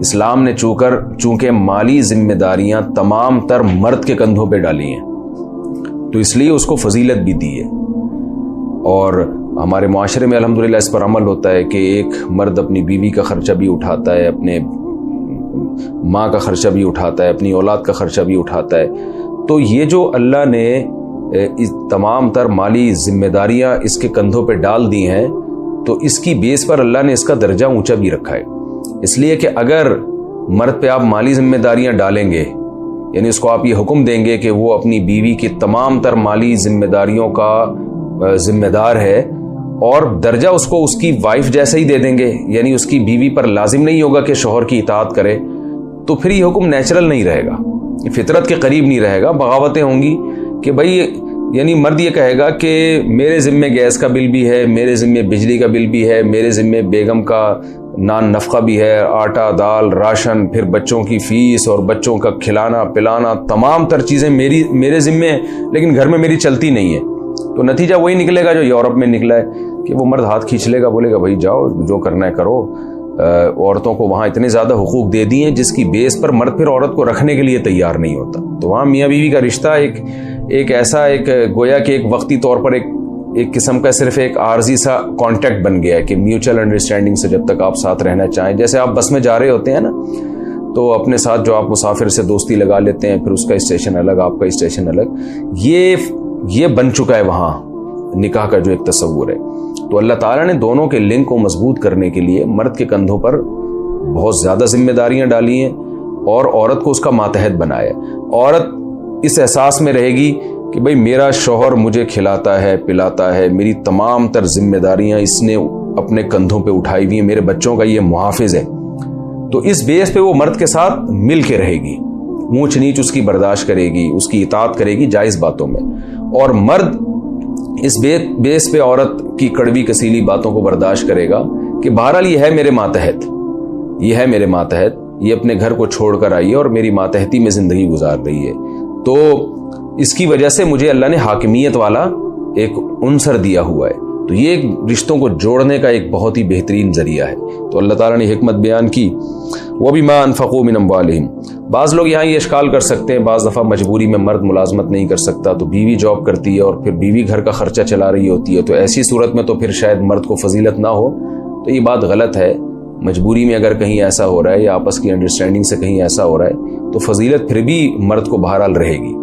اسلام نے چونکہ مالی ذمہ داریاں تمام تر مرد کے کندھوں پہ ڈالی ہیں تو اس لیے اس کو فضیلت بھی دی ہے. اور ہمارے معاشرے میں الحمدللہ اس پر عمل ہوتا ہے کہ ایک مرد اپنی بیوی کا خرچہ بھی اٹھاتا ہے، اپنے ماں کا خرچہ بھی اٹھاتا ہے، اپنی اولاد کا خرچہ بھی اٹھاتا ہے. تو یہ جو اللہ نے تمام تر مالی ذمہ داریاں اس کے کندھوں پہ ڈال دی ہیں تو اس کی بیس پر اللہ نے اس کا درجہ اونچا بھی رکھا ہے. اس لیے کہ اگر مرد پہ آپ مالی ذمہ داریاں ڈالیں گے، یعنی اس کو آپ یہ حکم دیں گے کہ وہ اپنی بیوی کی تمام تر مالی ذمہ داریوں کا ذمہ دار ہے، اور درجہ اس کو اس کی وائف جیسا ہی دے دیں گے، یعنی اس کی بیوی پر لازم نہیں ہوگا کہ شوہر کی اطاعت کرے، تو پھر یہ حکم نیچرل نہیں رہے گا، فطرت کے قریب نہیں رہے گا. بغاوتیں ہوں گی کہ بھائی، یعنی مرد یہ کہے گا کہ میرے ذمہ گیس کا بل بھی ہے، میرے ذمہ بجلی کا بل بھی ہے، میرے ذمہ بیگم کا نان نفقہ بھی ہے، آٹا دال راشن، پھر بچوں کی فیس اور بچوں کا کھلانا پلانا، تمام تر چیزیں میرے ذمہ ہیں، لیکن گھر میں میری چلتی نہیں ہے. تو نتیجہ وہی نکلے گا جو یورپ میں نکلا ہے کہ وہ مرد ہاتھ کھینچ لے گا، بولے گا بھائی جاؤ جو کرنا ہے کرو. عورتوں کو وہاں اتنے زیادہ حقوق دے دیے جس کی بیس پر مرد پھر عورت کو رکھنے کے لیے تیار نہیں ہوتا. تو وہاں میاں بیوی کا رشتہ ایک ایسا گویا کہ ایک وقتی طور پر ایک قسم کا صرف ایک عارضی سا کانٹیکٹ بن گیا ہے کہ میوچل انڈرسٹینڈنگ سے جب تک آپ ساتھ رہنا چاہیں. جیسے آپ بس میں جا رہے ہوتے ہیں نا، تو اپنے ساتھ جو آپ مسافر سے دوستی لگا لیتے ہیں، پھر اس کا اسٹیشن الگ، آپ کا اسٹیشن الگ، یہ بن چکا ہے وہاں نکاح کا جو ایک تصور ہے. تو اللہ تعالیٰ نے دونوں کے لنک کو مضبوط کرنے کے لیے مرد کے کندھوں پر بہت زیادہ ذمہ داریاں ڈالی ہیں اور عورت کو اس کا ماتحت بنایا. عورت اس احساس میں رہے گی کہ بھئی میرا شوہر مجھے کھلاتا ہے پلاتا ہے، میری تمام تر ذمہ داریاں اس نے اپنے کندھوں پہ اٹھائی ہوئی ہیں، میرے بچوں کا یہ محافظ ہے. تو اس بیس پہ وہ مرد کے ساتھ مل کے رہے گی، اونچ نیچ اس کی برداشت کرے گی، اس کی اطاعت کرے گی جائز باتوں میں. اور مرد اس بیس پہ عورت کی کڑوی کسیلی باتوں کو برداشت کرے گا کہ بہرحال یہ ہے میرے ماتحت، یہ اپنے گھر کو چھوڑ کر آئی ہے اور میری ماتحتی میں زندگی گزار رہی ہے، تو اس کی وجہ سے مجھے اللہ نے حاکمیت والا ایک عنصر دیا ہوا ہے. تو یہ ایک رشتوں کو جوڑنے کا ایک بہت ہی بہترین ذریعہ ہے. تو اللہ تعالیٰ نے حکمت بیان کی، وَبِمَا أَنفَقُوا مِنْ أَمْوَالِهِمْ. بعض لوگ یہاں یہ اشکال کر سکتے ہیں، بعض دفعہ مجبوری میں مرد ملازمت نہیں کر سکتا تو بیوی جاب کرتی ہے اور پھر بیوی گھر کا خرچہ چلا رہی ہوتی ہے، تو ایسی صورت میں تو پھر شاید مرد کو فضیلت نہ ہو. تو یہ بات غلط ہے. مجبوری میں اگر کہیں ایسا ہو رہا ہے یا آپس کی انڈرسٹینڈنگ سے کہیں ایسا ہو رہا ہے تو فضیلت پھر بھی مرد کو بہرحال رہے گی.